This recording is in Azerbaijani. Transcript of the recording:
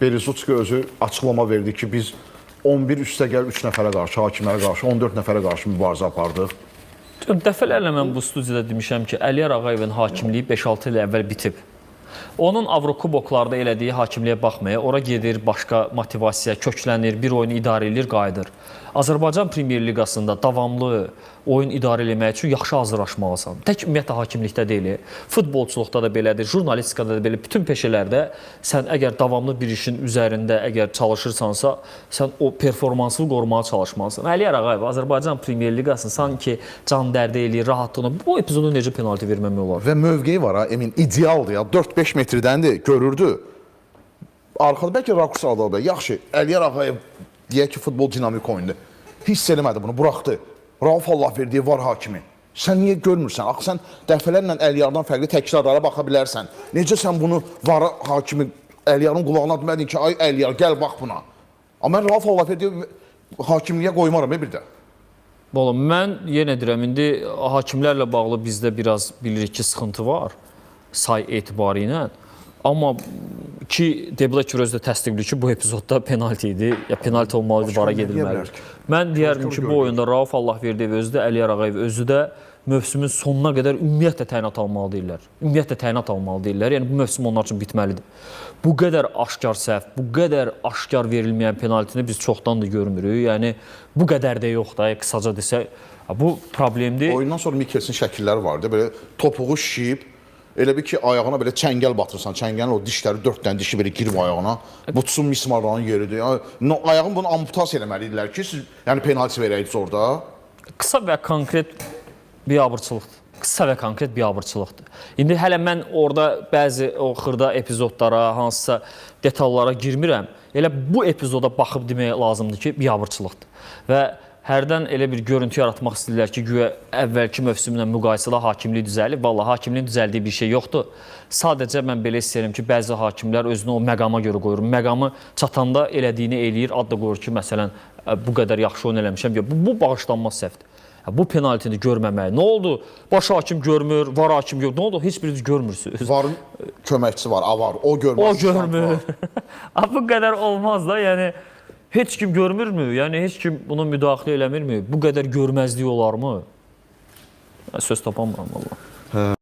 Berezutski özü açıqlama verdi ki, biz 11 üstəgəl 3 nəfərə qarşı, hakimlərə qarşı, 14 nəfərə qarşı mübarizə apardıq. Dəfələrlə mən bu studiyada demişəm ki, Əliyar Ağayevin hakimliyi 5-6 il əvvəl bitib. Onun Avrokuboklarda elədiyi hakimliyə baxmaya, ora gedir, başqa motivasiya, köklənir, bir oyunu idarə edir, qayıdır. Azərbaycan Premyer Liqasında davamlı oyun idarə etmək üçün yaxşı hazırlaşmalısan. Tək ümumiyyətlə hakimlikdə deyil, futbolçuluqda da belədir, jurnalistikada da belə, bütün peşələrdə sən əgər davamlı bir işin üzərində əgər çalışırsansa, sən o performansını qorumağa çalışmalısan. Əliyar Ağayev Azərbaycan Premyer Liqasını sanki can dərdə eləyir, rahatlığını. Bu epizodu necə penalti verməmək olar? Və mövqeyi var ha, Emin, idealdır ya, 4-5 metrədəndir, görürdü. Arxada bəlkə rakurs aldı, yaxşı, Əliyar Ağayev deyək ki, futbol dinamik oyundur. Hiss eləmədi bunu, buraxdı. Rauf Allahverdiyev var hakimi. Sən niyə görmürsən? Axı sən dəfələrlə Əliyardan fərqli təkrarlara baxa bilərsən. Necə sən bunu var hakimi Əliyarın qulağına demədin ki, ay Əliyar, gəl bax buna. Amma mən Rauf Allahverdiyev hakimliyə qoymaram bir də. Oğlum, mən yenə deyirəm, indi hakimlərlə bağlı bizdə biraz bilirik ki, sıxıntı var say etibarı ilə. Amma ki, Deblek özü də təsdiqləyir ki, bu epizodda penalti idi, ya penalti olmalıdır, vara gedilməlidir. Mən deyərdim ki, bu oyunda Rauf Allahverdiyev özü də, Əliyar Ağayev özü də mövsümün sonuna qədər ümumiyyətlə təyinat almalı deyirlər. Ümumiyyətlə təyinat almalı deyirlər. Yəni, bu mövsüm onlar üçün bitməlidir. Bu qədər aşkar səhv, bu qədər aşkar verilməyən penaltini biz çoxdan da görmürük. Yəni, bu qədər də yox da, qısaca desək, bu problemdir. Oyundan sonra Mikelsin şəkilləri vardı, belə topuğu şişib, elə bir ki, ayağına belə çəngəl batırsan, çəngəlin o dişləri 4 dənə dişi belə girib ayağına, butsun mismarların yeridir. Ayağını bunu amputasiya eləməlidirlər ki, siz yəni penalti verəydiniz orada. Qısa və konkret biabırçılıqdır. Qısa və konkret biabırçılıqdır. İndi hələ mən orada bəzi o xırda epizodlara, hansısa detallara girmirəm. Elə bu epizoda baxıb demək lazımdır ki, biabırçılıqdır. Və hərdən elə bir görüntü yaratmaq istəyirlər ki, güya əvvəlki mövsümlə müqayisələ hakimlik düzəlib. Vallahi hakimliyin düzəldiyi bir şey yoxdur. Sadəcə mən belə istəyirəm ki, bəzi hakimlər özünü o məqama görə qoyur. Məqamı çatanda elədiyini eləyir, ad da qoyur ki, məsələn, bu qədər yaxşı oyun eləmişəm. Bu bağışlanmaz səhvdir. Bu penaltini görməmək. Nə oldu? Baş hakim görmür, var hakim yox. Nə oldu? Heç biriniz görmürsünüz. Varın köməkçisi var, var. O görmür. O görmür. Bu qədər olmaz da, yəni heç kim görmürmü? Yəni heç kim buna müdaxilə eləmirmi? Bu qədər görməzlik olarmı? Söz tapamıram vallahi.